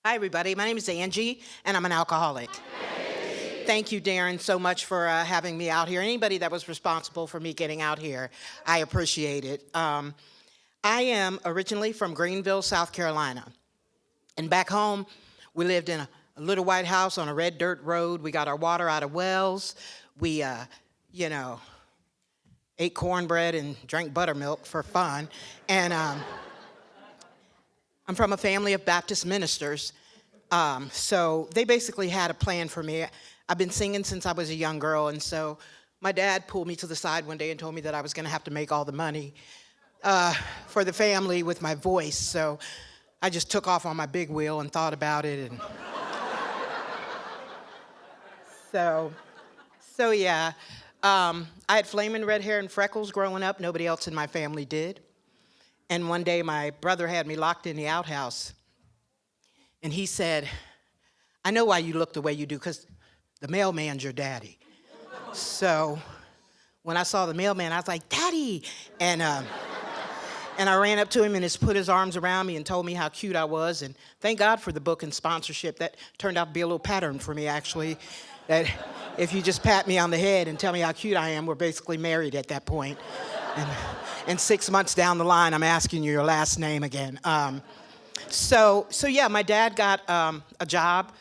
Hi, everybody. My name is Angie, and I'm an alcoholic. Thank you, Darren, so much for having me out here. Anybody that was responsible for me getting out here, I appreciate it. I am originally from Greenville, South Carolina. And back home, we lived in a little white house on a red dirt road. We got our water out of wells. We, you know, ate cornbread and drank buttermilk for fun. And I'm from a family of Baptist ministers. So they basically had a plan for me. I've been singing since I was a young girl, and so my dad pulled me to the side one day and told me that I was going to have to make all the money for the family with my voice. So I just took off on my big wheel and thought about it, and so yeah. I had flaming red hair and freckles growing up. Nobody else in my family did. And one day my brother had me locked in the outhouse, and he said, "I know why you look the way you do, because the mailman's your daddy." So when I saw the mailman, I was like, "Daddy!" And I ran up to him and just put his arms around me and told me how cute I was. And thank God for the book and sponsorship. That turned out to be a little pattern for me, actually. That if you just pat me on the head and tell me how cute I am, we're basically married at that point. And 6 months down the line, I'm asking you your last name again. So yeah, my dad got a job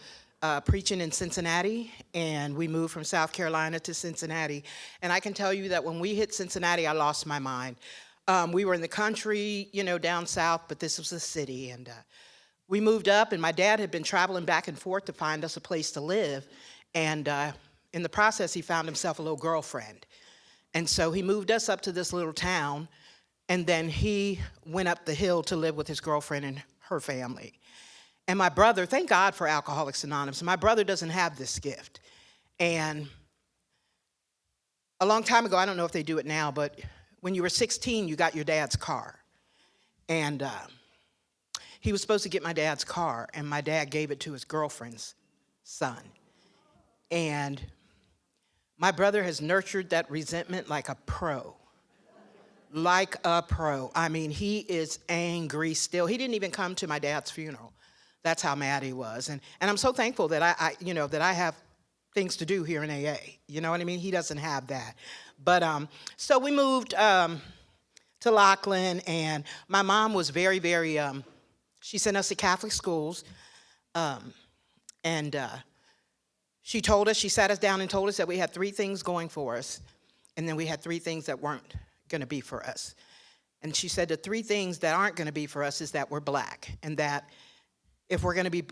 preaching in Cincinnati, and we moved from South Carolina to Cincinnati. And I can tell you that when we hit Cincinnati, I lost my mind. We were in the country, down south, but this was the city. And we moved up, and my dad had been traveling back and forth to find us a place to live. And in the process, he found himself a little girlfriend. And so he moved us up to this little town, and then he went up the hill to live with his girlfriend and her family. And my brother, thank God for Alcoholics Anonymous, my brother doesn't have this gift. And a long time ago, I don't know if they do it now, but when you were 16, you got your dad's car. And he was supposed to get my dad's car, and my dad gave it to his girlfriend's son. And my brother has nurtured that resentment like a pro. Like a pro. I mean, he is angry still. He didn't even come to my dad's funeral. That's how mad he was. And I'm so thankful that that I have things to do here in AA. You know what I mean? He doesn't have that. But so we moved to Laughlin, and my mom was very, very, she sent us to Catholic schools. And she sat us down and told us that we had 3 things going for us, and then we had 3 things that weren't going to be for us. And she said the 3 things that aren't going to be for us is that we're black, and that if we're going to be,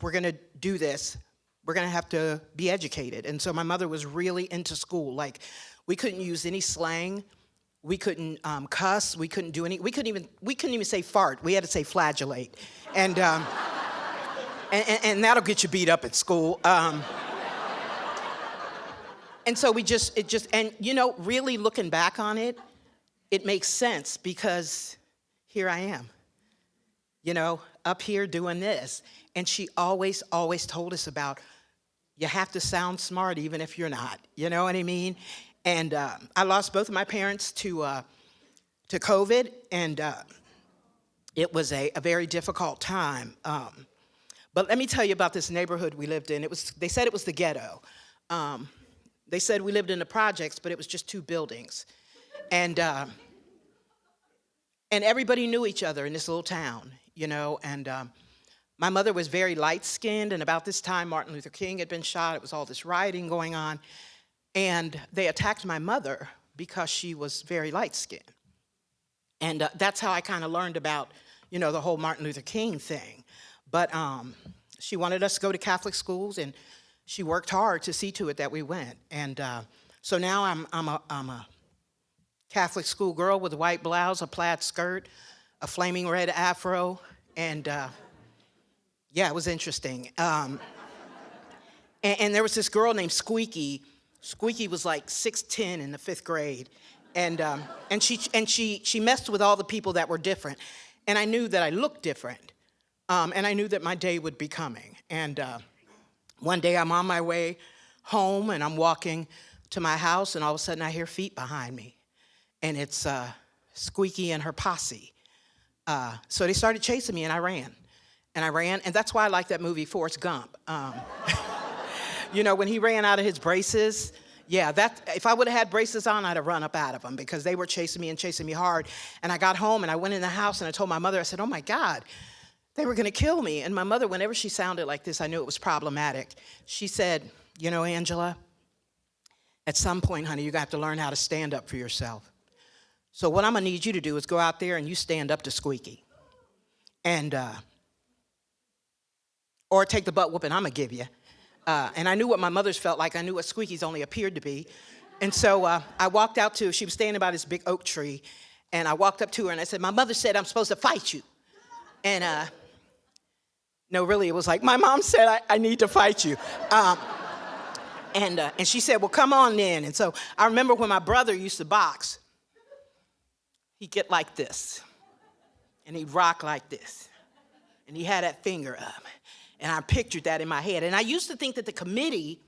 we're going to do this, we're going to have to be educated. And so my mother was really into school. Like, we couldn't use any slang. We couldn't cuss. We couldn't do any. We couldn't even say fart. We had to say flagellate, and that'll get you beat up at school. And so really looking back on it, it makes sense, because here I am, up here doing this. And she always told us about, you have to sound smart even if you're not, you know what I mean? And I lost both of my parents to COVID, and it was a very difficult time. But let me tell you about this neighborhood we lived in. They said it was the ghetto. They said we lived in the projects, but it was just 2 buildings. And everybody knew each other in this little town, and my mother was very light-skinned, and about this time, Martin Luther King had been shot. It was all this rioting going on, and they attacked my mother because she was very light-skinned. And that's how I kind of learned about, the whole Martin Luther King thing. But she wanted us to go to Catholic schools, and she worked hard to see to it that we went. And so now I'm a Catholic school girl with a white blouse, a plaid skirt, a flaming red afro, and yeah, it was interesting. And there was this girl named Squeaky. Squeaky was like 6'10" in the 5th grade, and she messed with all the people that were different. And I knew that I looked different, and I knew that my day would be coming. And one day I'm on my way home, and I'm walking to my house, and all of a sudden I hear feet behind me, and it's Squeaky and her posse. So they started chasing me, and I ran. and I ran. And that's why I like that movie, Forrest Gump. When he ran out of his braces, if I would have had braces on, I'd have run up out of them because they were chasing me hard. And I got home and I went in the house and I told my mother, I said, oh my God, they were gonna kill me. And my mother, whenever she sounded like this, I knew it was problematic. She said, Angela, at some point, honey, you're gonna have to learn how to stand up for yourself. So what I'm gonna need you to do is go out there and you stand up to Squeaky. And, or take the butt whooping I'm gonna give you. And I knew what my mother's felt like. I knew what Squeaky's only appeared to be. And so I walked out to her. She was standing by this big oak tree. And I walked up to her and I said, my mother said I'm supposed to fight you. And no, really, it was like, my mom said I need to fight you. And she said, well, come on then. And so I remember when my brother used to box, he'd get like this. And he'd rock like this. And he had that finger up. And I pictured that in my head. And I used to think that the committee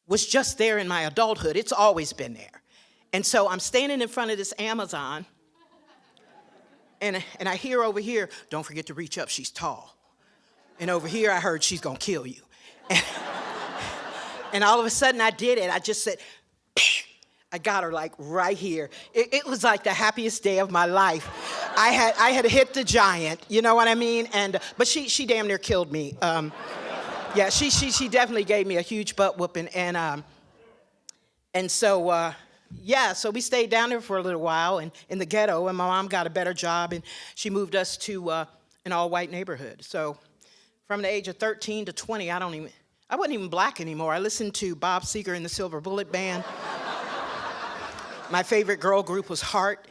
was just there in my adulthood. It's always been there. And so I'm standing in front of this Amazon, and I hear over here, don't forget to reach up, she's tall. And over here, I heard, she's gonna kill you. And all of a sudden, I did it. I just said, I got her like right here. It was like the happiest day of my life. I had hit the giant, you know what I mean? But she damn near killed me. She definitely gave me a huge butt whooping. So we stayed down there for a little while in the ghetto, and my mom got a better job, and she moved us to an all-white neighborhood. So from the age of 13 to 20, I wasn't even black anymore. I listened to Bob Seger and the Silver Bullet Band. My favorite girl group was Heart.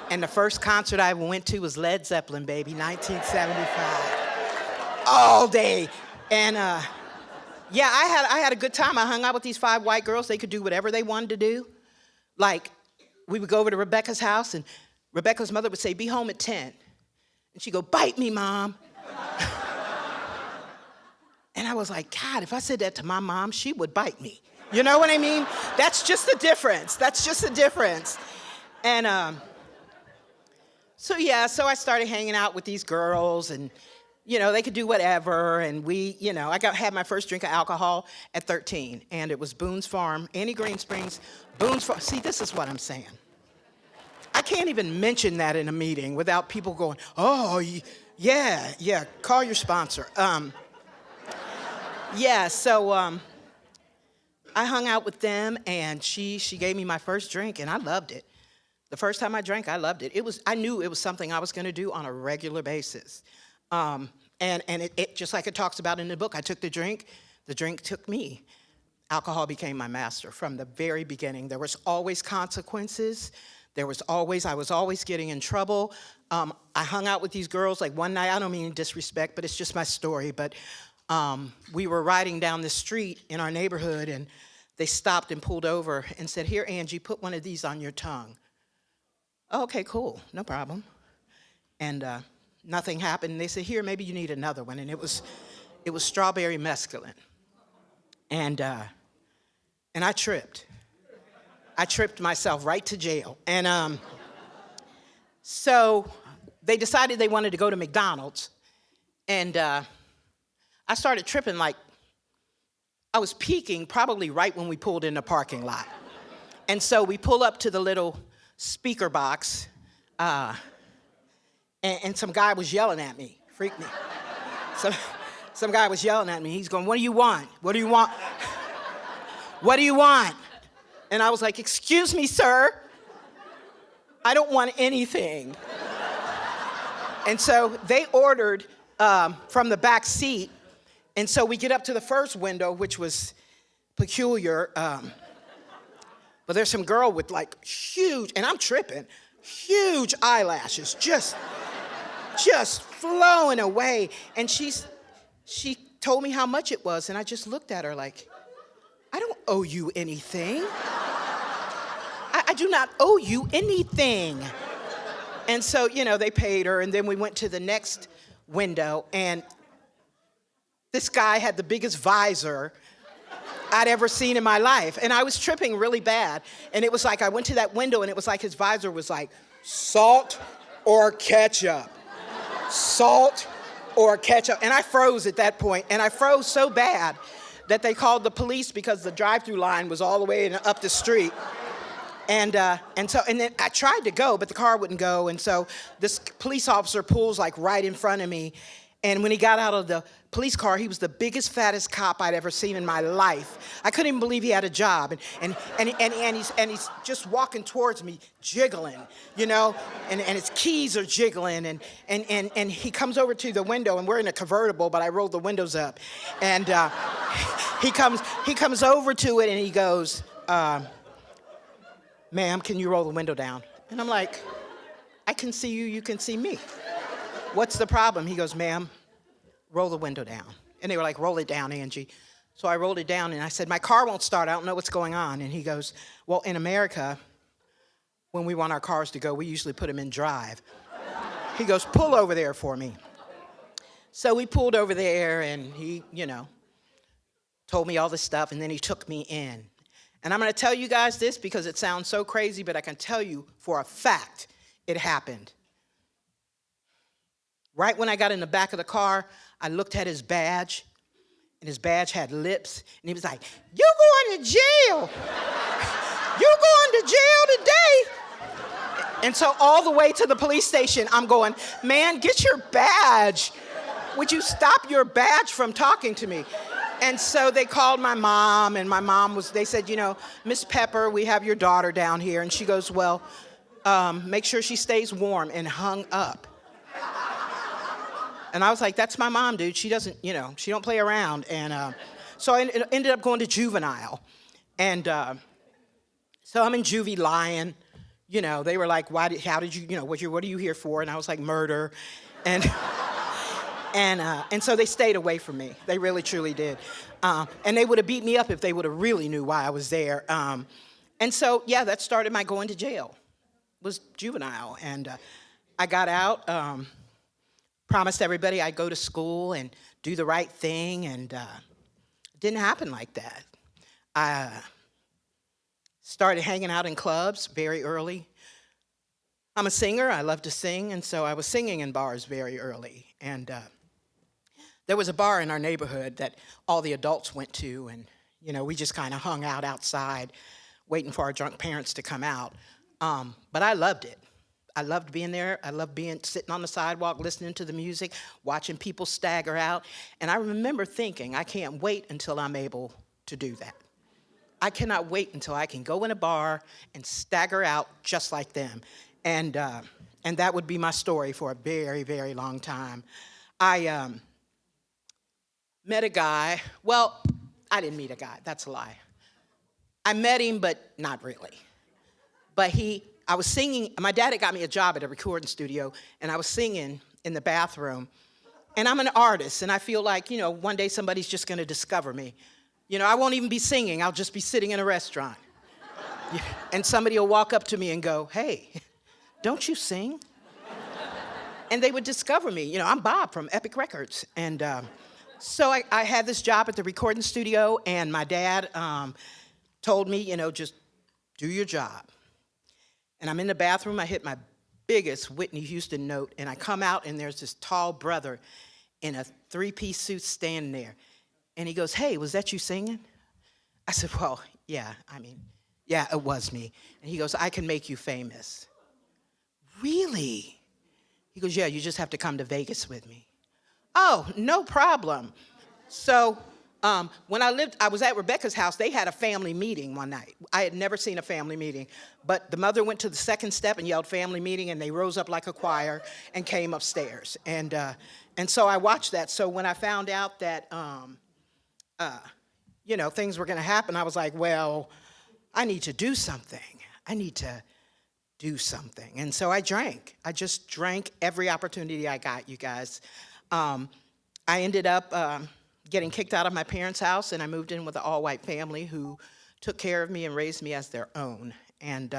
And the first concert I ever went to was Led Zeppelin, baby, 1975. All day. And I had a good time. I hung out with these 5 white girls. They could do whatever they wanted to do. Like, we would go over to Rebecca's house, and Rebecca's mother would say, be home at 10. And she'd go, bite me, Mom. And I was like, God, if I said that to my mom, she would bite me. You know what I mean? That's just the difference. And so I started hanging out with these girls, and they could do whatever. And had my first drink of alcohol at 13, and it was Boone's Farm, Annie Green Springs, Boone's Farm. See, this is what I'm saying. I can't even mention that in a meeting without people going, oh, yeah, call your sponsor. I hung out with them, and she gave me my first drink, and I loved it. The first time I drank, I loved it. I knew it was something I was going to do on a regular basis. And it just like it talks about in the book, I took the drink took me. Alcohol became my master from the very beginning. There was always consequences. I was always getting in trouble. I hung out with these girls. Like one night, I don't mean disrespect, but it's just my story. But we were riding down the street in our neighborhood, and they stopped and pulled over and said, here, Angie, put one of these on your tongue. Oh, okay, cool, no problem. And nothing happened. And they said, here, maybe you need another one. And it was strawberry mescaline. And I tripped. I tripped myself right to jail. And so they decided they wanted to go to McDonald's. And I started tripping like I was peaking probably right when we pulled in the parking lot. And so we pull up to the little speaker box, and some guy was yelling at me, freaked me. Some guy was yelling at me. He's going, what do you want? What do you want? What do you want? And I was like, excuse me, sir. I don't want anything. And so they ordered from the back seat. And so we get up to the first window, which was peculiar. But there's some girl with like huge, and I'm tripping, huge eyelashes, just flowing away. And she told me how much it was, and I just looked at her like, I don't owe you anything. I do not owe you anything. And so, they paid her, and then we went to the next window, and this guy had the biggest visor I'd ever seen in my life. And I was tripping really bad. And it was like I went to that window, and it was like his visor was like, salt or ketchup? Salt or ketchup. And I froze at that point, and I froze so bad that they called the police because the drive-through line was all the way up the street. And then I tried to go, but the car wouldn't go. And so this police officer pulls like right in front of me. And when he got out of the police car, he was the biggest, fattest cop I'd ever seen in my life. I couldn't even believe he had a job. And he's just walking towards me, jiggling, you know, and his keys are jiggling. And he comes over to the window, and we're in a convertible, but I rolled the windows up. And he comes over to it, and he goes, ma'am, can you roll the window down? And I'm like, I can see you, you can see me. What's the problem? He goes, ma'am, roll the window down. And they were like, roll it down, Angie. So I rolled it down, and I said, my car won't start. I don't know what's going on. And he goes, well, in America, when we want our cars to go, we usually put them in drive. He goes, pull over there for me. So we pulled over there, and he, you know, told me all this stuff, and then he took me in. And I'm going to tell you guys this because it sounds so crazy, but I can tell you for a fact it happened. Right when I got in the back of the car, I looked at his badge, and his badge had lips, and he was like, you going to jail. You going to jail today. And so all the way to the police station, I'm going, man, get your badge. Would you stop your badge from talking to me? And so they called my mom, and my mom they said, you know, Miss Pepper, we have your daughter down here. And she goes, well, make sure she stays warm, and hung up. And I was like, that's my mom, dude. She doesn't, you know, she don't play around. And so I ended up going to juvenile. And so I'm in juvie lying. You know, they were like, how did you, you know, what are you here for? And I was like, murder. And so they stayed away from me. They really, truly did. And they would have beat me up if they would have really knew why I was there. And so, yeah, that started my going to jail, was juvenile. And I got out, promised everybody I'd go to school and do the right thing, and it didn't happen like that. I started hanging out in clubs very early. I'm a singer. I love to sing, and so I was singing in bars very early. And there was a bar in our neighborhood that all the adults went to, and, you know, we just kind of hung out outside waiting for our drunk parents to come out. But I loved it. I loved being there. I loved sitting on the sidewalk, listening to the music, watching people stagger out. And I remember thinking, I can't wait until I'm able to do that. I cannot wait until I can go in a bar and stagger out just like them. And that would be my story for a very, very long time. I met a guy. Well, I didn't meet a guy. That's a lie. I met him, but not really. But I was singing. My dad had got me a job at a recording studio, and I was singing in the bathroom. And I'm an artist, and I feel like, you know, one day somebody's just going to discover me. You know, I won't even be singing. I'll just be sitting in a restaurant. And somebody will walk up to me and go, hey, don't you sing? And they would discover me. You know, I'm Bob from Epic Records. And so I had this job at the recording studio, and my dad told me, you know, just do your job. And I'm in the bathroom. I hit my biggest Whitney Houston note, and I come out, and there's this tall brother in a three-piece suit standing there. And he goes, hey, was that you singing? I said, well, yeah, it was me. And he goes, I can make you famous. Really? He goes, yeah, you just have to come to Vegas with me. Oh, no problem. So when I was at Rebecca's house, they had a family meeting one night. I had never seen a family meeting, but the mother went to the second step and yelled family meeting, and they rose up like a choir and came upstairs. And so I watched that. So when I found out that, you know, things were going to happen, I was like, well, I need to do something. I need to do something. And so I drank. I just drank every opportunity I got, you guys. I ended up getting kicked out of my parents' house, and I moved in with an all-white family who took care of me and raised me as their own. And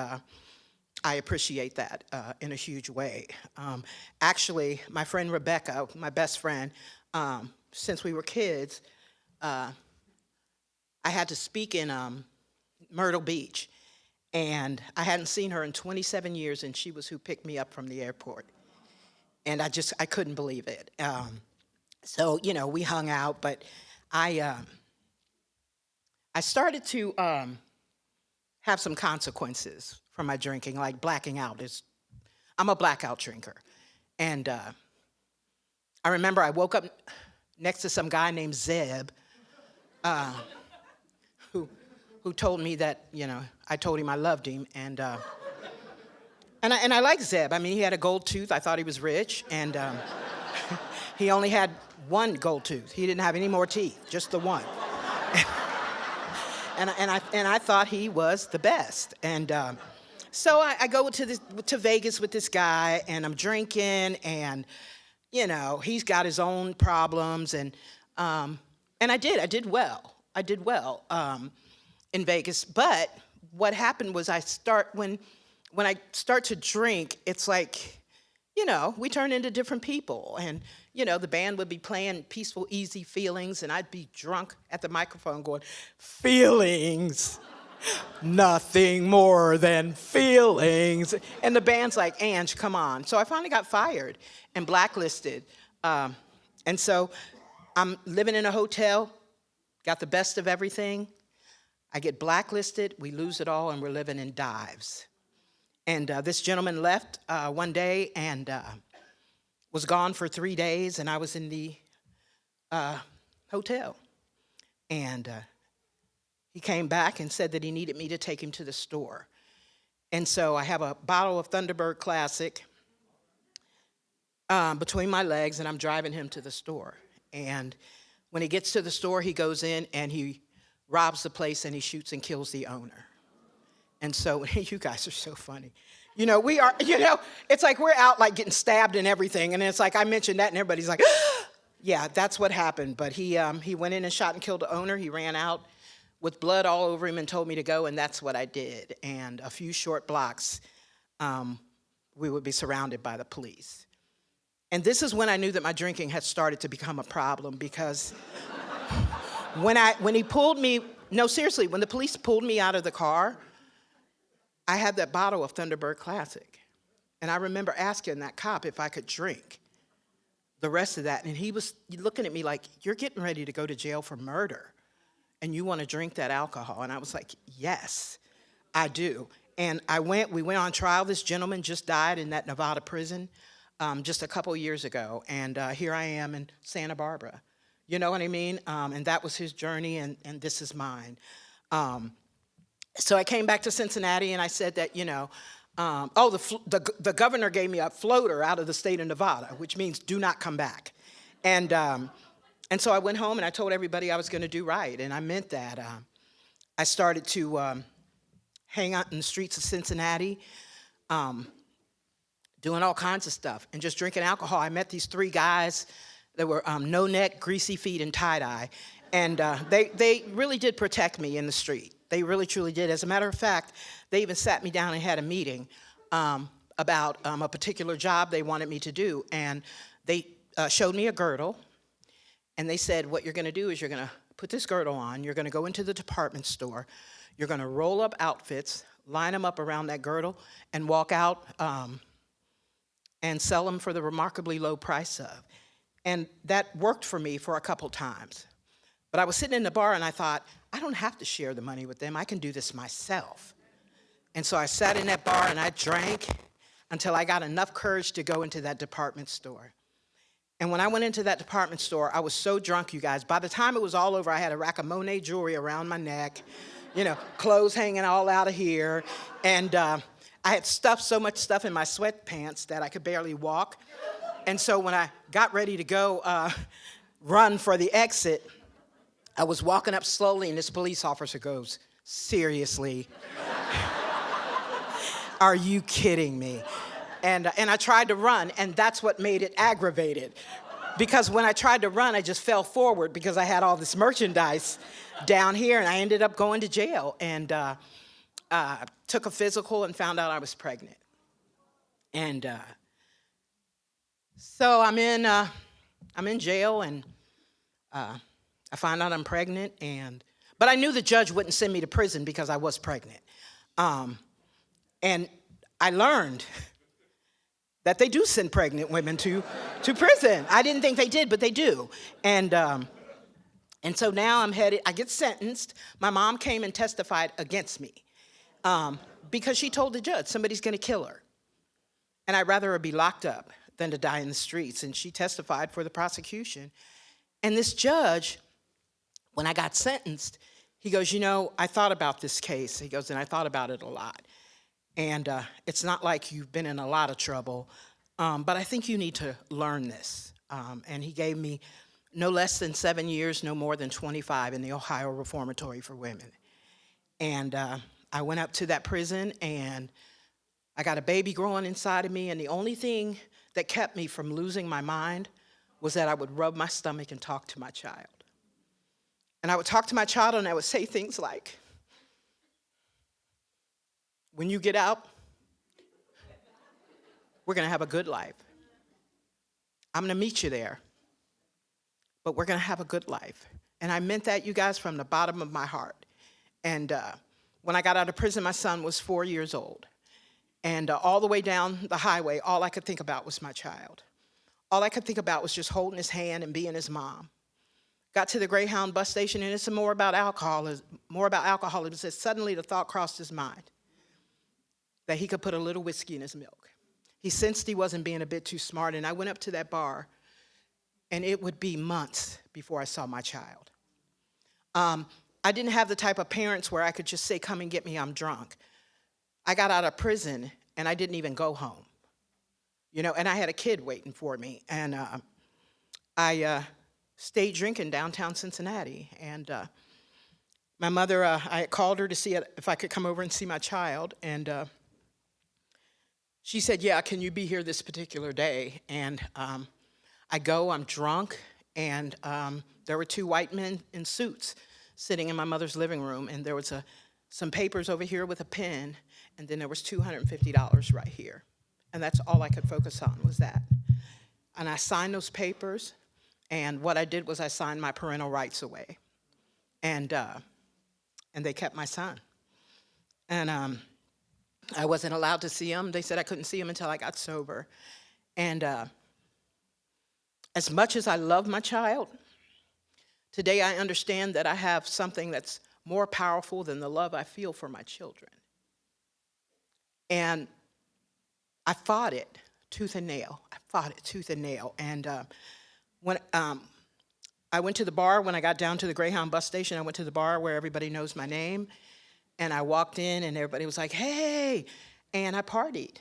I appreciate that in a huge way. Actually, my friend Rebecca, my best friend, since we were kids, I had to speak in Myrtle Beach, and I hadn't seen her in 27 years, and she was who picked me up from the airport. And I couldn't believe it. So, we hung out, but I I started to have some consequences from my drinking, like blacking out. I'm a blackout drinker. And I remember I woke up next to some guy named Zeb, who who told me that, I told him I loved him. And I like Zeb. I mean, he had a gold tooth. I thought he was rich. And he only had one gold tooth. He didn't have any more teeth, just the one. And I thought he was the best. And so I go to Vegas with this guy, and I'm drinking, and he's got his own problems, and I did well. I did well in Vegas. But what happened was when I start to drink, it's like, we turn into different people. And, the band would be playing Peaceful, Easy Feelings, and I'd be drunk at the microphone going, feelings, nothing more than feelings. And the band's like, Ange, come on. So I finally got fired and blacklisted. And so I'm living in a hotel, got the best of everything. I get blacklisted, we lose it all, and we're living in dives. And this gentleman left one day and was gone for 3 days, and I was in the hotel. And he came back and said that he needed me to take him to the store. And so I have a bottle of Thunderbird Classic between my legs, and I'm driving him to the store. And when he gets to the store, he goes in and he robs the place, and he shoots and kills the owner. And so, you guys are so funny. We are, it's like we're out like getting stabbed and everything. And it's like I mentioned that and everybody's like, yeah, that's what happened. But he went in and shot and killed the owner. He ran out with blood all over him and told me to go, and that's what I did. And a few short blocks, we would be surrounded by the police. And this is when I knew that my drinking had started to become a problem, because when he pulled me, no, seriously, when the police pulled me out of the car, I had that bottle of Thunderbird Classic. And I remember asking that cop if I could drink the rest of that. And he was looking at me like, you're getting ready to go to jail for murder, and you want to drink that alcohol? And I was like, yes, I do. And we went on trial. This gentleman just died in that Nevada prison just a couple years ago. And here I am in Santa Barbara. You know what I mean? And that was his journey, and this is mine. So I came back to Cincinnati, and I said that, the governor gave me a floater out of the state of Nevada, which means do not come back. And so I went home, and I told everybody I was going to do right, and I meant that. I started to hang out in the streets of Cincinnati, doing all kinds of stuff, and just drinking alcohol. I met these 3 guys that were no neck, greasy feet, and tie-dye. And they really did protect me in the street. They really, truly did. As a matter of fact, they even sat me down and had a meeting about a particular job they wanted me to do. And they showed me a girdle. And they said, what you're going to do is you're going to put this girdle on. You're going to go into the department store. You're going to roll up outfits, line them up around that girdle, and walk out and sell them for the remarkably low price of. And that worked for me for a couple times. But I was sitting in the bar, and I thought, I don't have to share the money with them. I can do this myself. And so I sat in that bar, and I drank until I got enough courage to go into that department store. And when I went into that department store, I was so drunk, you guys. By the time it was all over, I had a rack of Monet jewelry around my neck, clothes hanging all out of here. And I had so much stuff in my sweatpants that I could barely walk. And so when I got ready to go run for the exit, I was walking up slowly, and this police officer goes, seriously? Are you kidding me? And I tried to run, and that's what made it aggravated. Because when I tried to run, I just fell forward because I had all this merchandise down here, and I ended up going to jail. And took a physical and found out I was pregnant. And so I'm in jail, and I find out I'm pregnant, but I knew the judge wouldn't send me to prison because I was pregnant. And I learned that they do send pregnant women to prison. I didn't think they did, but they do. And so now I get sentenced. My mom came and testified against me because she told the judge somebody's going to kill her. And I'd rather her be locked up than to die in the streets. And she testified for the prosecution. And this judge, when I got sentenced, he goes, I thought about this case. He goes, and I thought about it a lot. And it's not like you've been in a lot of trouble, but I think you need to learn this. And he gave me no less than 7 years, no more than 25 in the Ohio Reformatory for Women. And I went up to that prison, and I got a baby growing inside of me, and the only thing that kept me from losing my mind was that I would rub my stomach and talk to my child. And I would talk to my child, and I would say things like, when you get out, we're going to have a good life. I'm going to meet you there, but we're going to have a good life. And I meant that, you guys, from the bottom of my heart. And when I got out of prison, my son was 4 years old. And all the way down the highway, all I could think about was my child. All I could think about was just holding his hand and being his mom. Got to the Greyhound bus station, and it's more about alcohol. It said suddenly the thought crossed his mind that he could put a little whiskey in his milk. He sensed he wasn't being a bit too smart, and I went up to that bar, and it would be months before I saw my child. I didn't have the type of parents where I could just say, come and get me, I'm drunk. I got out of prison, and I didn't even go home. And I had a kid waiting for me, and I stayed drinking downtown Cincinnati, and my mother, I had called her to see if I could come over and see my child, and she said, yeah, can you be here this particular day? And I go, I'm drunk, and there were two white men in suits sitting in my mother's living room, and there was some papers over here with a pen, and then there was $250 right here. And that's all I could focus on was that. And I signed those papers, and what I did was I signed my parental rights away. And they kept my son. And I wasn't allowed to see him. They said I couldn't see him until I got sober. And as much as I love my child, today I understand that I have something that's more powerful than the love I feel for my children. And I fought it tooth and nail. And when I went to the bar, when I got down to the Greyhound bus station, I went to the bar where everybody knows my name. And I walked in, and everybody was like, hey. And I partied.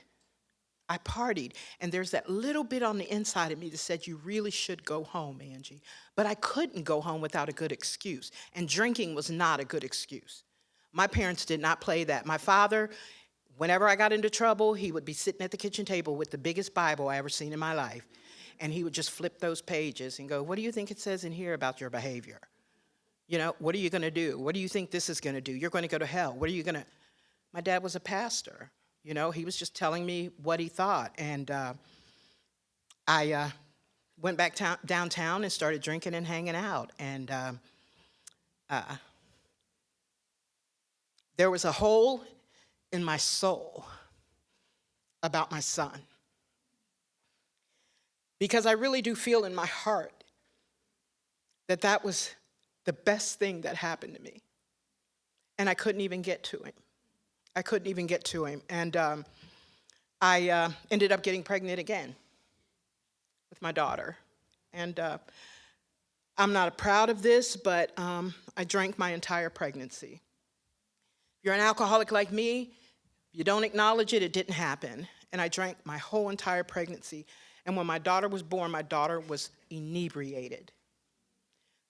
And there's that little bit on the inside of me that said, you really should go home, Angie. But I couldn't go home without a good excuse. And drinking was not a good excuse. My parents did not play that. My father, whenever I got into trouble, he would be sitting at the kitchen table with the biggest Bible I ever seen in my life. And he would just flip those pages and go, what do you think it says in here about your behavior? What are you going to do? What do you think this is going to do? You're going to go to hell. What are you going to? My dad was a pastor. He was just telling me what he thought. And I went back downtown and started drinking and hanging out. And there was a hole in my soul about my son. Because I really do feel in my heart that that was the best thing that happened to me. And I couldn't even get to him. And I ended up getting pregnant again with my daughter. And I'm not proud of this, but I drank my entire pregnancy. If you're an alcoholic like me, if you don't acknowledge it, it didn't happen. And I drank my whole entire pregnancy. And when my daughter was born, my daughter was inebriated.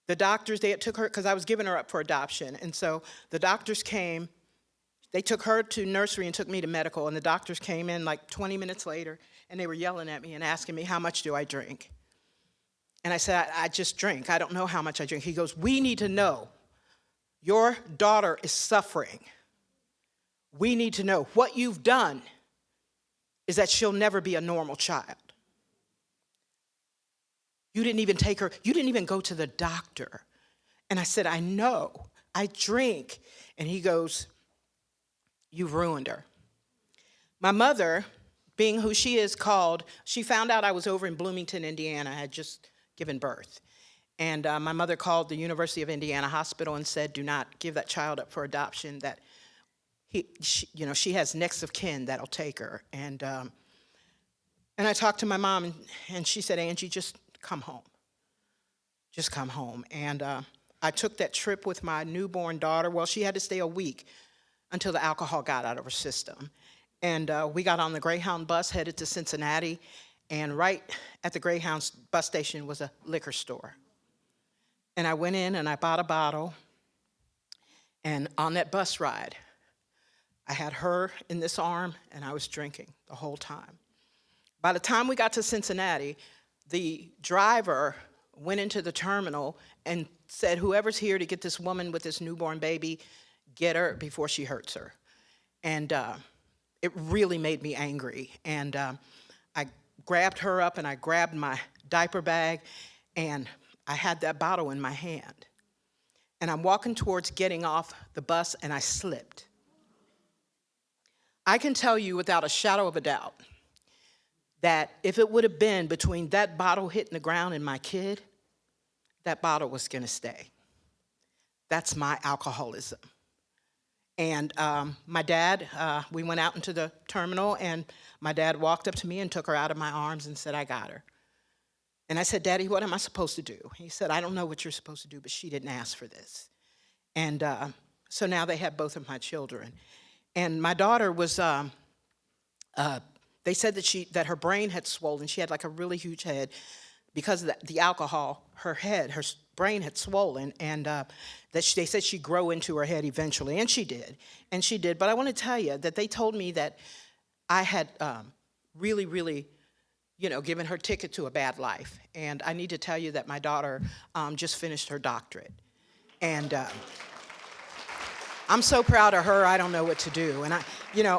The doctors, they took her, because I was giving her up for adoption. And so the doctors came, they took her to nursery and took me to medical. And the doctors came in like 20 minutes later, and they were yelling at me and asking me, how much do I drink? And I said, I just drink. I don't know how much I drink. He goes, we need to know. Your daughter is suffering. We need to know. What you've done is that she'll never be a normal child. You didn't even take her, you didn't even go to the doctor. And I said, I know, I drink. And he goes, you've ruined her. My mother being who she is, she found out I was over in Bloomington, Indiana. I had just given birth. And my mother called the University of Indiana Hospital and said, do not give that child up for adoption, that she has next of kin that'll take her. And I talked to my mom, and she said, Angie, just come home. Just come home. And I took that trip with my newborn daughter. Well, she had to stay a week until the alcohol got out of her system. And we got on the Greyhound bus, headed to Cincinnati, and right at the Greyhound bus station was a liquor store. And I went in and I bought a bottle, and on that bus ride, I had her in this arm, and I was drinking the whole time. By the time we got to Cincinnati, the driver went into the terminal and said, whoever's here to get this woman with this newborn baby, get her before she hurts her. And it really made me angry. And I grabbed her up, and I grabbed my diaper bag, and I had that bottle in my hand. And I'm walking towards getting off the bus, and I slipped. I can tell you without a shadow of a doubt that if it would have been between that bottle hitting the ground and my kid, that bottle was going to stay. That's my alcoholism. And my dad, we went out into the terminal, and my dad walked up to me and took her out of my arms and said, I got her. And I said, Daddy, what am I supposed to do? He said, I don't know what you're supposed to do, but she didn't ask for this. And so now they have both of my children. And my daughter was, they said that her brain had swollen. She had like a really huge head. Because of the alcohol, her brain had swollen, and they said she'd grow into her head eventually, and she did. But I want to tell you that they told me that I had really, really, given her ticket to a bad life. And I need to tell you that my daughter just finished her doctorate. And I'm so proud of her, I don't know what to do. And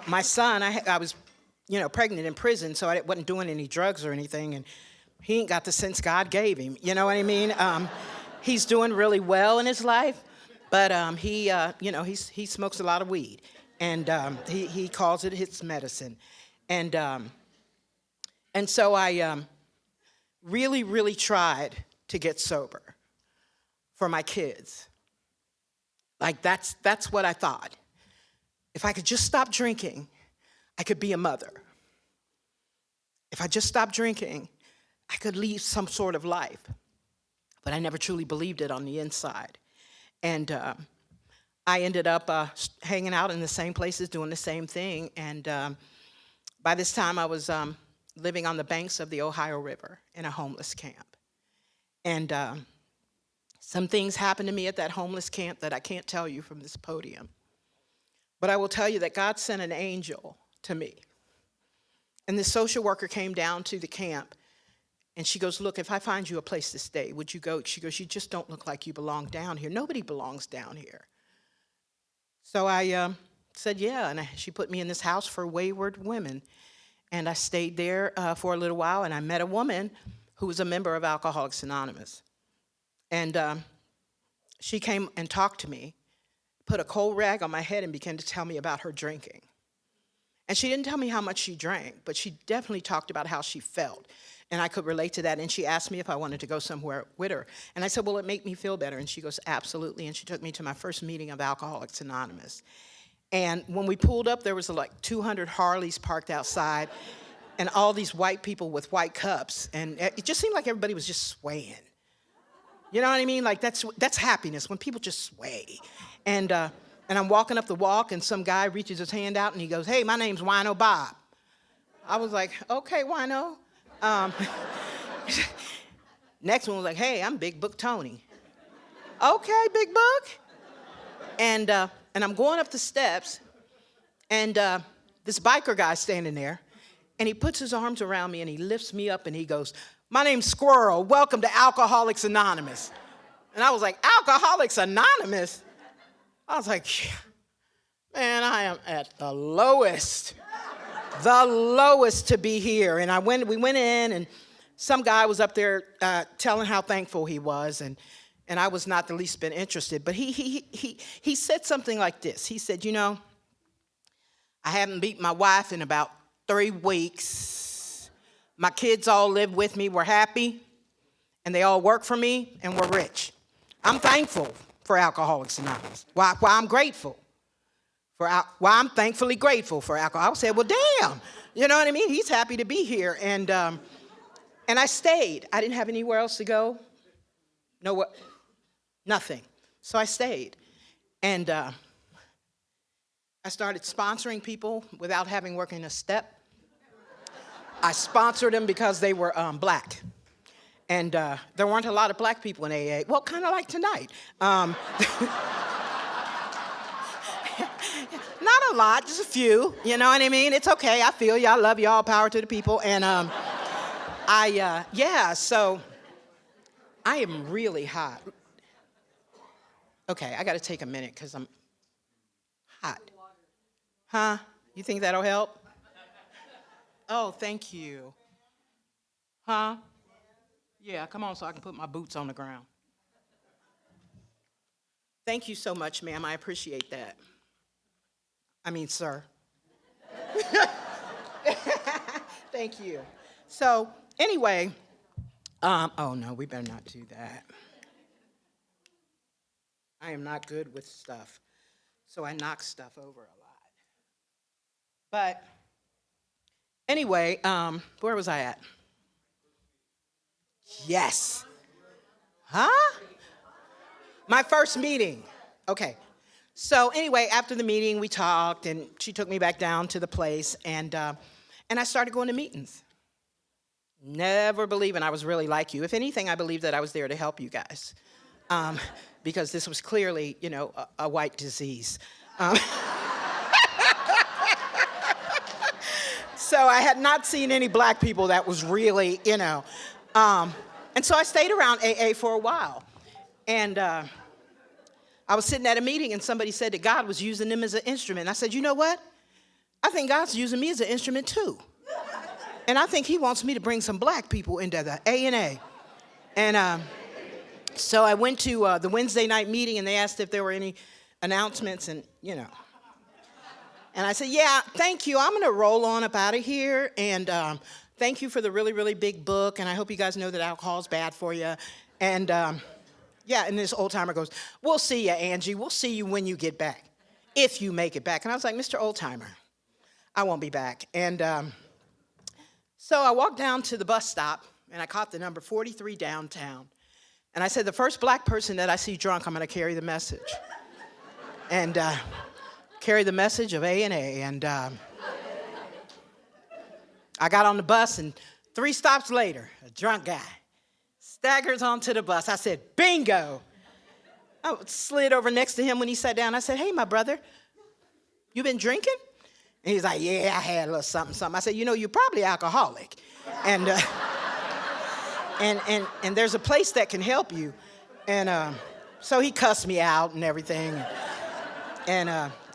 my son, I was, pregnant in prison, so I wasn't doing any drugs or anything, and he ain't got the sense God gave him. You know what I mean? He's doing really well in his life, but he smokes a lot of weed, and he calls it his medicine. And so I really, really tried to get sober for my kids. Like that's what I thought. If I could just stop drinking, I could be a mother. If I just stopped drinking, I could lead some sort of life. But I never truly believed it on the inside. And I ended up hanging out in the same places, doing the same thing. And by this time, I was living on the banks of the Ohio River in a homeless camp. And some things happened to me at that homeless camp that I can't tell you from this podium. But I will tell you that God sent an angel to me. And this social worker came down to the camp, and she goes, look, if I find you a place to stay, would you go? She goes, you just don't look like you belong down here. Nobody belongs down here. So I said, yeah, and she put me in this house for wayward women. And I stayed there for a little while, and I met a woman who was a member of Alcoholics Anonymous. And she came and talked to me, put a cold rag on my head, and began to tell me about her drinking. And she didn't tell me how much she drank, but she definitely talked about how she felt. And I could relate to that. And she asked me if I wanted to go somewhere with her. And I said, will it make me feel better? And she goes, absolutely. And she took me to my first meeting of Alcoholics Anonymous. And when we pulled up, there was like 200 Harleys parked outside and all these white people with white cups. And it just seemed like everybody was just swaying. You know what I mean? Like that's happiness, when people just sway. And I'm walking up the walk, and some guy reaches his hand out, and he goes, hey, my name's Wino Bob. I was like, okay, Wino. Next one was like, hey, I'm Big Book Tony. Okay, Big Book. And I'm going up the steps, and this biker guy's standing there, and he puts his arms around me, and he lifts me up, and he goes, my name's Squirrel. Welcome to Alcoholics Anonymous. And I was like, Alcoholics Anonymous? I was like, man, I am at the lowest to be here. And we went in, and some guy was up there telling how thankful he was, and I was not the least bit interested. But he said something like this. He said, I haven't beat my wife in about 3 weeks. My kids all live with me. We're happy. And they all work for me, and we're rich. I'm thankful for Alcoholics Anonymous. Why I'm grateful. Why I'm thankfully grateful for alcohol. I said, well, damn. You know what I mean? He's happy to be here. And I stayed. I didn't have anywhere else to go. Nothing. So I stayed. And I started sponsoring people without having working a step. I sponsored them because they were black. And there weren't a lot of black people in AA. Well, kind of like tonight. Not a lot, just a few. You know what I mean? It's okay. I feel you. I love you all. Power to the people. And so I am really hot. Okay, I got to take a minute because I'm hot. Huh? You think that'll help? Oh, thank you. Huh? Yeah, come on so I can put my boots on the ground. Thank you so much, ma'am. I appreciate that. I mean, sir. Thank you. So, anyway, oh no, we better not do that. I am not good with stuff, so I knock stuff over a lot. But anyway, where was I at? Yes. Huh? My first meeting. Okay. So anyway, after the meeting, we talked, and she took me back down to the place, and I started going to meetings. Never believing I was really like you. If anything, I believed that I was there to help you guys, because this was clearly, a white disease. So I had not seen any black people that was really, and so I stayed around AA for a while. And I was sitting at a meeting, and somebody said that God was using them as an instrument. I said, you know what? I think God's using me as an instrument too. And I think he wants me to bring some black people into the A&A. And so I went to the Wednesday night meeting, and they asked if there were any announcements, and, And I said, yeah, thank you. I'm going to roll on up out of here. And thank you for the really, really big book. And I hope you guys know that alcohol is bad for you. And and this old timer goes, we'll see you, Angie. We'll see you when you get back, if you make it back. And I was like, Mr. Old Timer, I won't be back. And so I walked down to the bus stop, and I caught the number 43 downtown. And I said, the first black person that I see drunk, I'm going to carry the message. And carry the message of A&A. And I got on the bus, and 3 stops later, a drunk guy staggers onto the bus. I said, bingo. I slid over next to him when he sat down. I said, hey, my brother, you been drinking? And he's like, yeah, I had a little something. I said, you're probably alcoholic. And and there's a place that can help you. And so he cussed me out and everything. And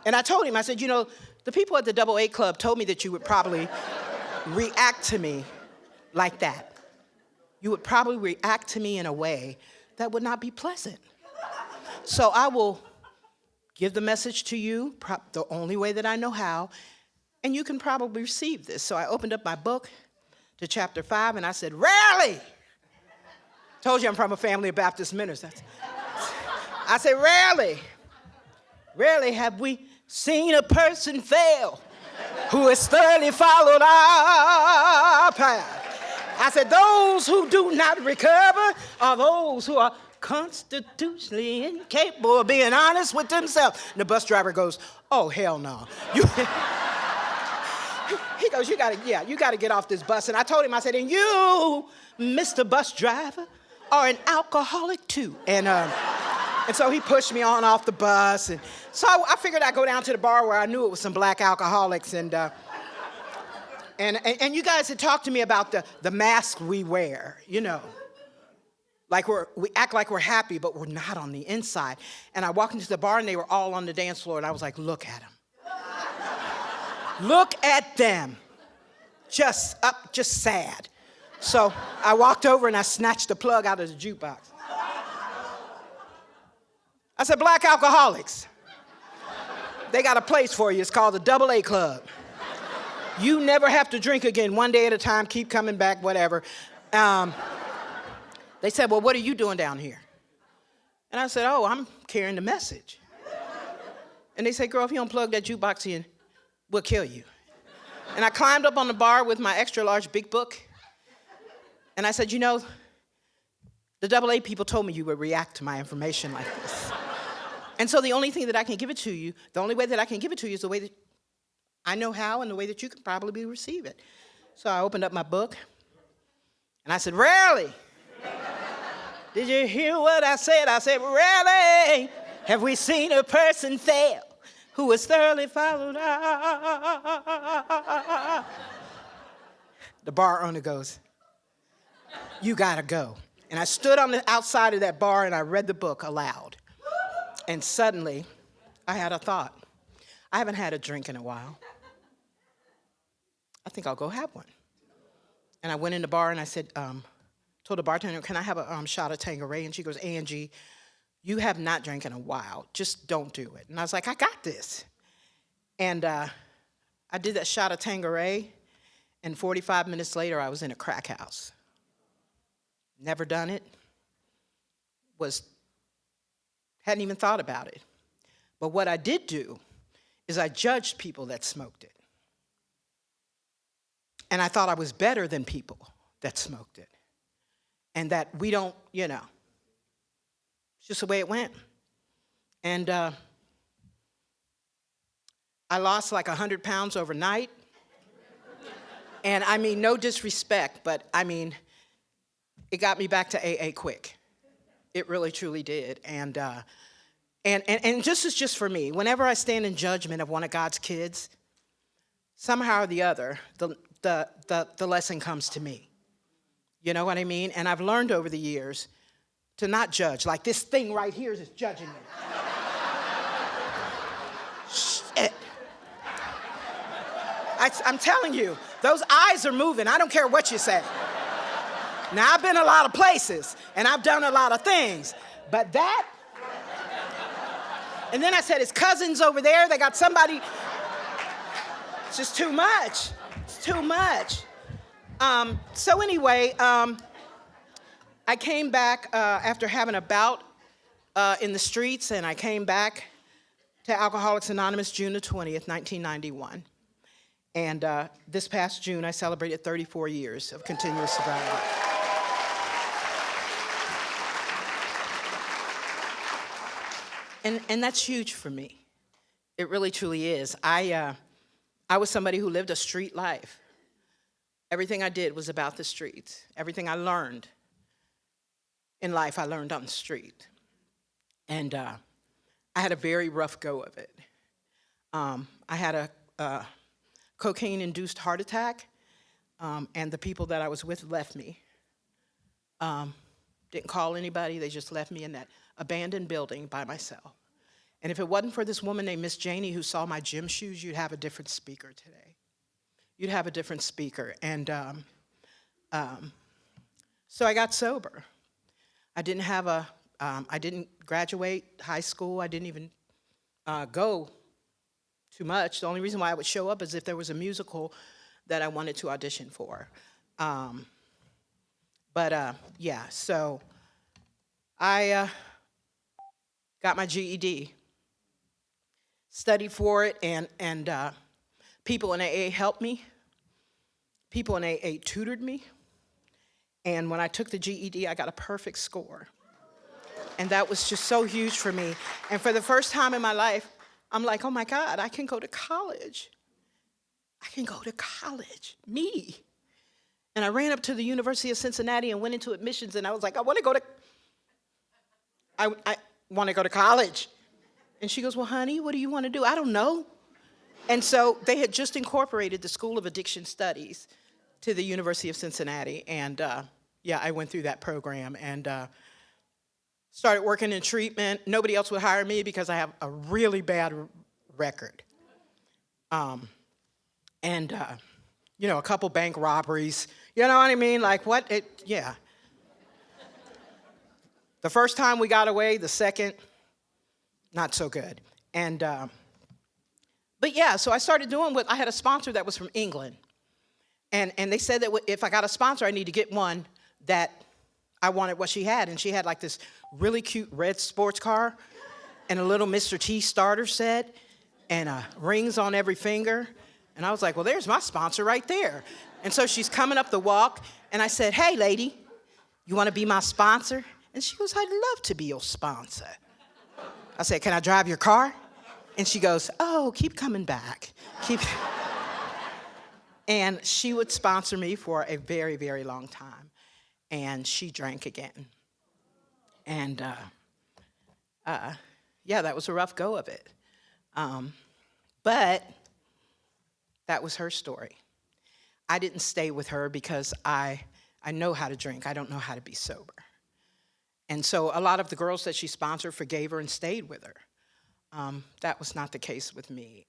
I told him, I said, the people at the AA Club told me that you would probably react to me like that. You would probably react to me in a way that would not be pleasant. So I will give the message to you the only way that I know how, and you can probably receive this. So I opened up my book to chapter 5, and I said, rarely. Told you I'm from a family of Baptist ministers. I said, rarely have we seen a person fail who has thoroughly followed our path. I said, those who do not recover are those who are constitutionally incapable of being honest with themselves. And the bus driver goes, oh, hell no. He goes, you gotta get off this bus. And I told him, I said, and you, Mr. Bus Driver, are an alcoholic too. And so he pushed me on off the bus. And so I figured I'd go down to the bar where I knew it was some black alcoholics. And you guys had talked to me about the mask we wear, Like we act like we're happy, but we're not on the inside. And I walked into the bar, and they were all on the dance floor, and I was like, look at them. Look at them. Just sad. So I walked over, and I snatched the plug out of the jukebox. I said, black alcoholics, they got a place for you. It's called the AA Club. You never have to drink again. One day at a time, keep coming back, whatever. They said, well, what are you doing down here? And I said, oh, I'm carrying the message. And they said, girl, if you don't plug that jukebox in, we'll kill you. And I climbed up on the bar with my extra large big book. And I said, you know, the AA people told me you would react to my information like this. And so the only thing that I can give it to you, the only way that I can give it to you is the way that I know how and the way that you can probably receive it. So I opened up my book and I said, really? Did you hear what I said? I said, really? Have we seen a person fail who was thoroughly followed out? The bar owner goes, you gotta go. And I stood on the outside of that bar and I read the book aloud. And suddenly, I had a thought. I haven't had a drink in a while. I think I'll go have one. And I went in the bar and I said, told the bartender, can I have a shot of Tanqueray? And she goes, Angie, you have not drank in a while. Just don't do it. And I was like, I got this. And I did that shot of Tanqueray, and 45 minutes later, I was in a crack house. Never done it. Hadn't even thought about it. But what I did do is I judged people that smoked it. And I thought I was better than people that smoked it. And that we don't, it's just the way it went. And I lost like 100 pounds overnight. And I mean, no disrespect, but I mean, it got me back to AA quick. It really, truly did. And this is just for me. Whenever I stand in judgment of one of God's kids, somehow or the other, the lesson comes to me. You know what I mean? And I've learned over the years to not judge. Like this thing right here is judging me. Shit. I'm telling you, those eyes are moving. I don't care what you say. Now, I've been a lot of places, and I've done a lot of things, but that, and then I said, his cousins over there, they got somebody, it's just too much. It's too much. So anyway, I came back after having a bout in the streets, and I came back to Alcoholics Anonymous June the 20th, 1991. And this past June, I celebrated 34 years of continuous sobriety. And that's huge for me. It really, truly is. I was somebody who lived a street life. Everything I did was about the streets. Everything I learned in life, I learned on the street. And I had a very rough go of it. I had a cocaine-induced heart attack, and the people that I was with left me. Didn't call anybody. They just left me in that abandoned building by myself. And if it wasn't for this woman named Miss Janie who saw my gym shoes, you'd have a different speaker today. You'd have a different speaker. And so I got sober. I didn't graduate high school. I didn't even go too much. The only reason why I would show up is if there was a musical that I wanted to audition for. So I got my GED, studied for it, and people in AA helped me. People in AA tutored me. And when I took the GED, I got a perfect score. And that was just so huge for me. And for the first time in my life, I'm like, oh my God, I can go to college. I can go to college, me. And I ran up to the University of Cincinnati and went into admissions, and I was like, I want to go to college. And she goes, well, honey, what do you want to do? I don't know. And so they had just incorporated the School of Addiction Studies to the University of Cincinnati. And I went through that program and started working in treatment. Nobody else would hire me because I have a really bad record. A couple bank robberies. You know what I mean? Like what? The first time we got away, the second, not so good. But yeah, so I started doing I had a sponsor that was from England. And they said that if I got a sponsor, I need to get one that I wanted what she had. And she had like this really cute red sports car and a little Mr. T starter set and rings on every finger. And I was like, well, there's my sponsor right there. And so she's coming up the walk, and I said, hey, lady, you want to be my sponsor? And she goes, I'd love to be your sponsor. I said, can I drive your car? And she goes, oh, keep coming back. And she would sponsor me for a very, very long time. And she drank again. And yeah, that was a rough go of it. But that was her story. I didn't stay with her because I know how to drink. I don't know how to be sober. And so a lot of the girls that she sponsored forgave her and stayed with her. That was not the case with me.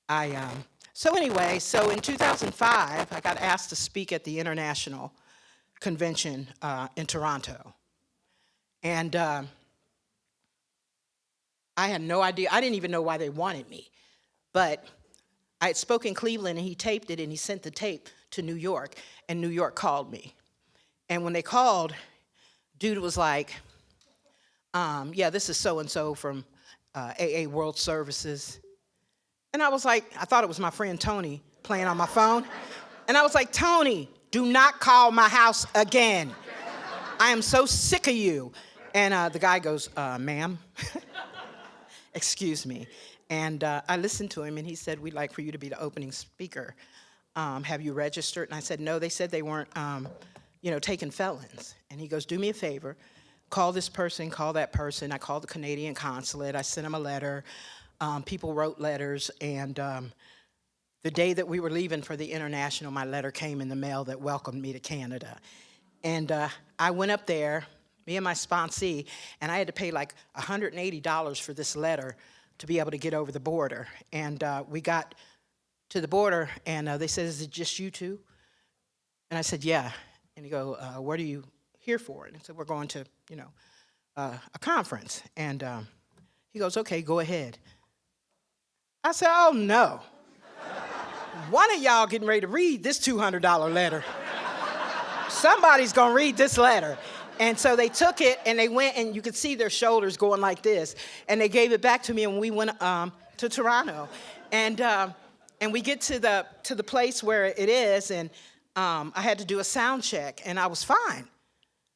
So in 2005, I got asked to speak at the International Convention in Toronto. And I had no idea. I didn't even know why they wanted me. But I had spoken in Cleveland, and he taped it, and he sent the tape to New York, and New York called me. And when they called, dude was like, yeah, this is so-and-so from AA World Services. And I was like, I thought it was my friend Tony playing on my phone. And I was like, Tony, do not call my house again. I am so sick of you. And the guy goes, ma'am, excuse me. And I listened to him, and he said, we'd like for you to be the opening speaker. Have you registered? And I said, no, they said they weren't, taking felons. And he goes, do me a favor, call this person, call that person. I called the Canadian consulate. I sent him a letter. People wrote letters, and the day that we were leaving for the international, my letter came in the mail that welcomed me to Canada. And I went up there, me and my sponsee, and I had to pay like $180 for this letter to be able to get over the border. And we got to the border, and they said, is it just you two? And I said, yeah. And he goes, what are you here for? And I said, we're going to, a conference. And he goes, okay, go ahead. I said, oh, no. One of y'all getting ready to read this $200 letter. Somebody's going to read this letter. And so they took it, and they went, and you could see their shoulders going like this. And they gave it back to me, and we went to Toronto. And we get to the place where it is, and I had to do a sound check, and I was fine.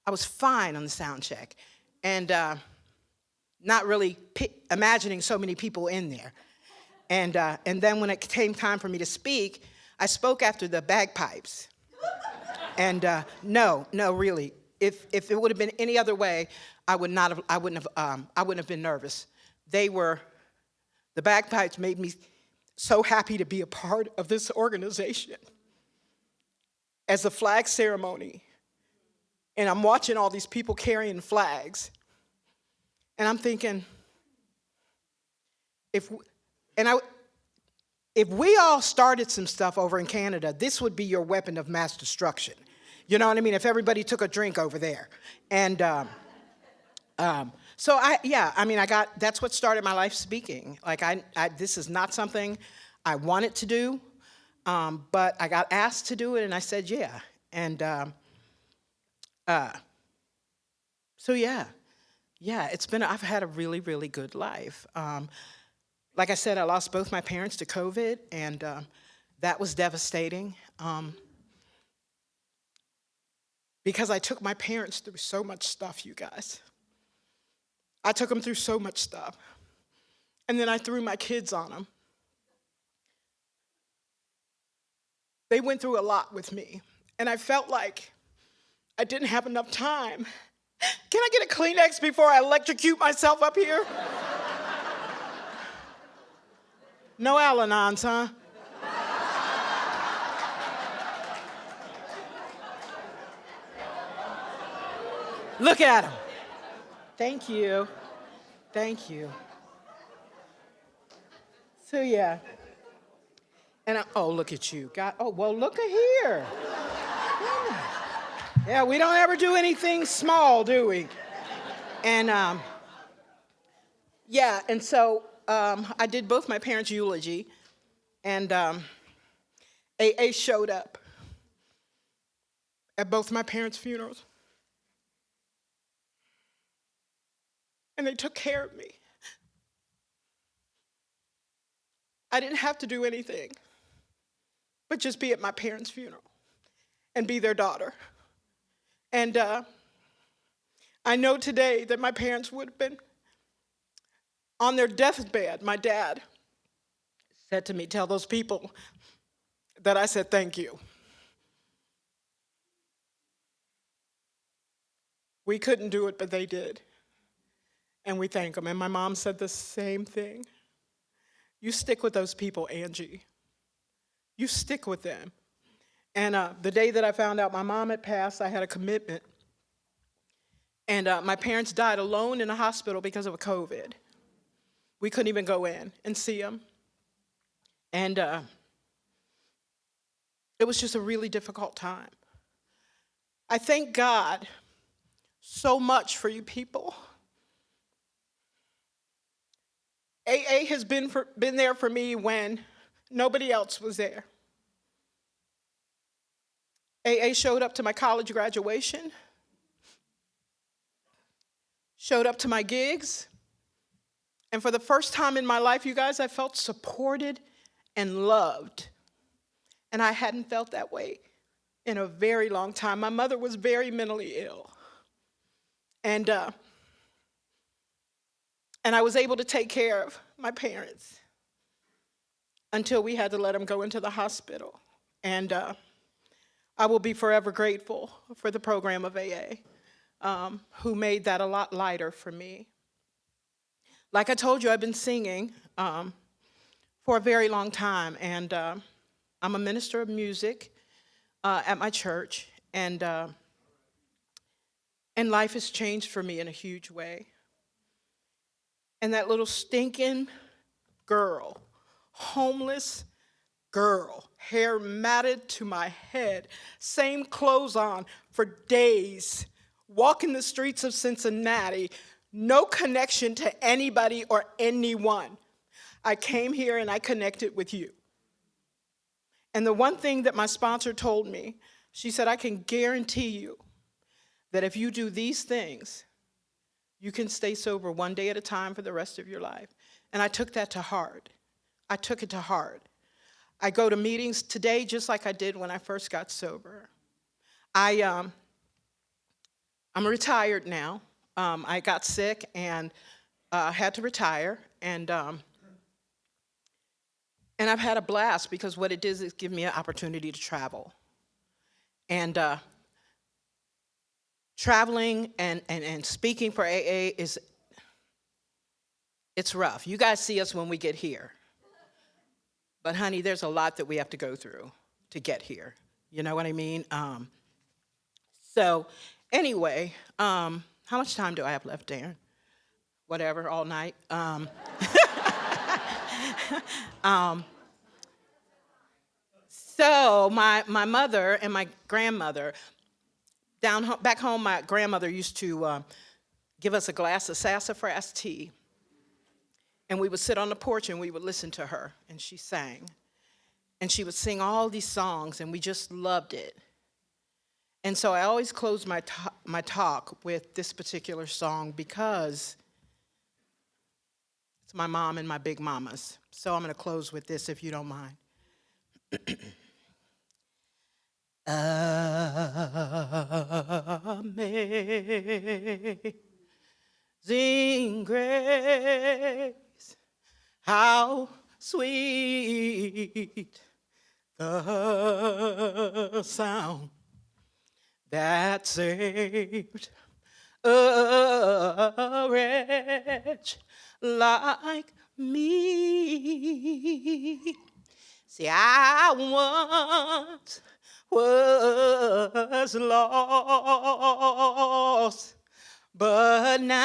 I was fine on the sound check. And not really imagining so many people in there. And then when it came time for me to speak, I spoke after the bagpipes. And no, really. If it would have been any other way, I wouldn't have been nervous. The bagpipes made me so happy to be a part of this organization. As the flag ceremony, and I'm watching all these people carrying flags, and I'm thinking, if we all started some stuff over in Canada, this would be your weapon of mass destruction. You know what I mean? If everybody took a drink over there. And that's what started my life speaking. Like, this is not something I wanted to do, but I got asked to do it, and I said, yeah. And I've had a really, really good life. Like I said, I lost both my parents to COVID, and that was devastating. Because I took my parents through so much stuff, you guys. I took them through so much stuff. And then I threw my kids on them. They went through a lot with me. And I felt like I didn't have enough time. Can I get a Kleenex before I electrocute myself up here? No Al-Anons, huh? Look at him. Thank you. Thank you. So, yeah. And look at you. God, well, look at here. Yeah, we don't ever do anything small, do we? And, and so I did both my parents' eulogy, and AA showed up at both my parents' funerals. And they took care of me. I didn't have to do anything but just be at my parents' funeral and be their daughter. And I know today that my parents would have been on their deathbed. My dad said to me, tell those people that I said thank you. We couldn't do it, but they did. And we thank them. And my mom said the same thing. You stick with those people, Angie. You stick with them. And the day that I found out my mom had passed, I had a commitment. And my parents died alone in a hospital because of COVID. We couldn't even go in and see them. And it was just a really difficult time. I thank God so much for you people. AA has been there for me when nobody else was there. AA showed up to my college graduation, showed up to my gigs, and for the first time in my life, you guys, I felt supported and loved. And I hadn't felt that way in a very long time. My mother was very mentally ill. And I was able to take care of my parents until we had to let them go into the hospital. And I will be forever grateful for the program of AA, who made that a lot lighter for me. Like I told you, I've been singing for a very long time, and I'm a minister of music at my church, and life has changed for me in a huge way. And that little stinking girl, homeless girl, hair matted to my head, same clothes on for days, walking the streets of Cincinnati, no connection to anybody or anyone. I came here and I connected with you. And the one thing that my sponsor told me, she said, I can guarantee you that if you do these things, you can stay sober one day at a time for the rest of your life. And I took that to heart. I took it to heart. I go to meetings today just like I did when I first got sober. I'm retired now. I got sick and had to retire. And I've had a blast because what it does is give me an opportunity to travel. And traveling and speaking for AA it's rough. You guys see us when we get here. But honey, there's a lot that we have to go through to get here. You know what I mean? So anyway, how much time do I have left, Darren? Whatever, all night. So my mother and my grandmother, back home, my grandmother used to give us a glass of sassafras tea. And we would sit on the porch and we would listen to her, and she sang. And she would sing all these songs, and we just loved it. And so I always close my talk with this particular song because it's my mom and my big mamas. So I'm going to close with this if you don't mind. Amazing grace, how sweet the sound that saved a wretch like me. See, I once was lost, but now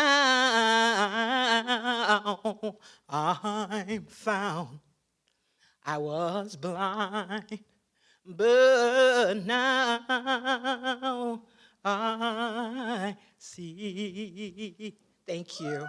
I'm found. I was blind, but now I see. Thank you.